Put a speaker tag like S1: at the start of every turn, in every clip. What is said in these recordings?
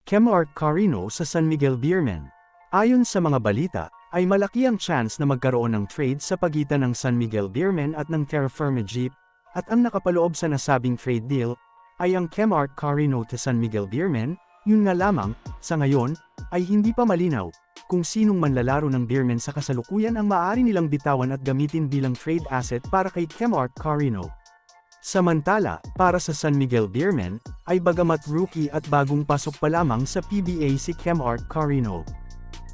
S1: Kemart Carino sa San Miguel Beermen. Ayon sa mga balita, ay malaki ang chance na magkaroon ng trade sa pagitan ng San Miguel Beermen at ng Terra Firma Jeep, at ang nakapaloob sa nasabing trade deal, ay ang Kemart Carino to San Miguel Beermen. Yun nga lamang, sa ngayon, ay hindi pa malinaw kung sinong manlalaro ng Beermen sa kasalukuyan ang maaari nilang bitawan at gamitin bilang trade asset para kay Kemart Carino. Samantala, para sa San Miguel Beermen, ay bagamat rookie at bagong pasok pa lamang sa PBA si Kemart Carino.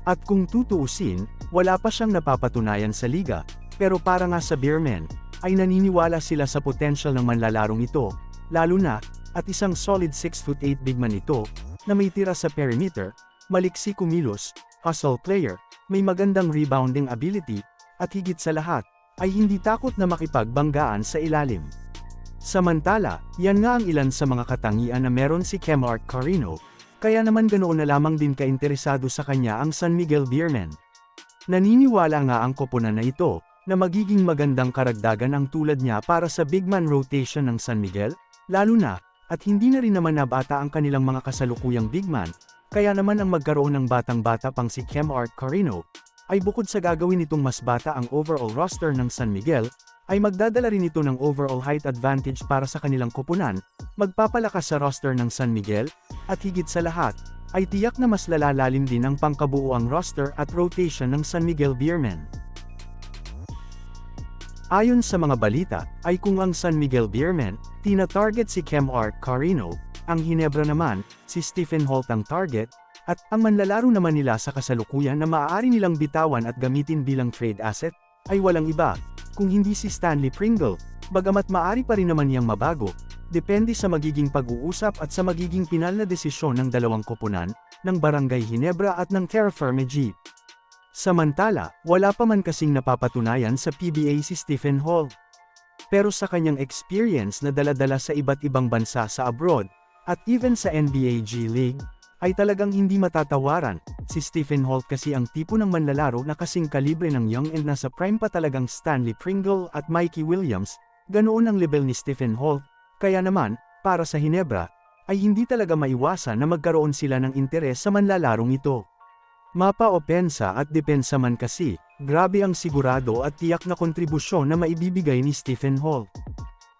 S1: At kung tutuusin, wala pa siyang napapatunayan sa liga, pero para nga sa Beermen, ay naniniwala sila sa potential ng manlalarong ito, lalo na, at isang solid 6'8" big man ito, na may tira sa perimeter, maliksi kumilos, hustle player, may magandang rebounding ability, at higit sa lahat, ay hindi takot na makipagbanggaan sa ilalim. Samantala, yan nga ang ilan sa mga katangian na meron si Kemart Carino, kaya naman ganoon na lamang din kainteresado sa kanya ang San Miguel Beermen. Naniniwala nga ang koponan na ito, na magiging magandang karagdagan ang tulad niya para sa big man rotation ng San Miguel, lalo na, at hindi na rin naman nabata ang kanilang mga kasalukuyang big man, kaya naman ang magkaroon ng batang-bata pang si Kemart Carino, ay bukod sa gagawin itong mas bata ang overall roster ng San Miguel, ay magdadala rin ito ng overall height advantage para sa kanilang koponan, magpapalakas sa roster ng San Miguel, at higit sa lahat, ay tiyak na mas lalalalim din ang pangkabuuang roster at rotation ng San Miguel Beermen. Ayon sa mga balita, ay kung ang San Miguel Beermen, tina-target si Kemart Carino, ang Ginebra naman, si Stephen Holt ang target, at ang manlalaro naman nila sa kasalukuyan na maaari nilang bitawan at gamitin bilang trade asset, ay walang iba, kung hindi si Stanley Pringle, bagamat maaari pa rin naman niyang mabago, depende sa magiging pag-uusap at sa magiging pinal na desisyon ng dalawang koponan, ng Barangay Ginebra at ng Terra Firma Jeep. Samantala, wala pa man kasing napapatunayan sa PBA si Stephen Holt. Pero sa kanyang experience na dala-dala sa iba't ibang bansa sa abroad, at even sa NBA G League, ay talagang hindi matatawaran. Si Stephen Holt kasi ang tipo ng manlalaro na kasing kalibre ng young and nasa prime pa talagang Stanley Pringle at Mikey Williams, ganoon ang level ni Stephen Holt, kaya naman, para sa Ginebra, ay hindi talaga maiwasan na magkaroon sila ng interes sa manlalarong ito. Mapa-opensa at depensa man kasi, grabe ang sigurado at tiyak na kontribusyon na maibibigay ni Stephen Holt.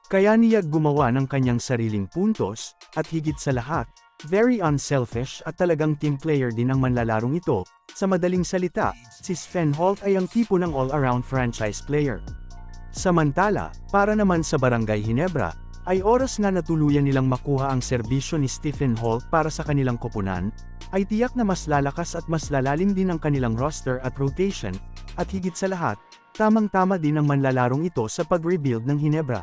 S1: Kaya niya gumawa ng kanyang sariling puntos, at higit sa lahat, very unselfish at talagang team player din ang manlalarong ito. Sa madaling salita, si Stephen Holt ay ang tipo ng all-around franchise player. Samantala, para naman sa Barangay Ginebra, ay oras nga na tuluyan nilang makuha ang serbisyo ni Stephen Holt para sa kanilang koponan, ay tiyak na mas lalakas at mas lalalim din ang kanilang roster at rotation, at higit sa lahat, tamang-tama din ang manlalarong ito sa pag-rebuild ng Ginebra.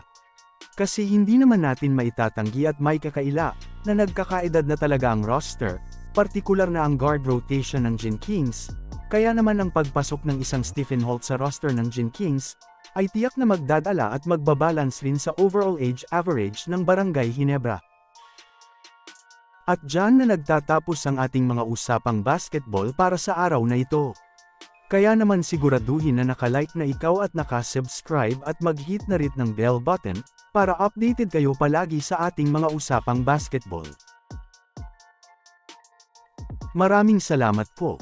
S1: Kasi hindi naman natin maitatanggi at may kakaila, na nagkakaedad na talaga ang roster, partikular na ang guard rotation ng Gin Kings, kaya naman ang pagpasok ng isang Stephen Holt sa roster ng Gin Kings, ay tiyak na magdadala at magbabalance rin sa overall age average ng Barangay Ginebra. At dyan na nagtatapos ang ating mga usapang basketball para sa araw na ito. Kaya naman siguraduhin na nakalike na ikaw at nakasubscribe at mag-hit na rin ng bell button, para updated kayo palagi sa ating mga usapang basketball. Maraming salamat po.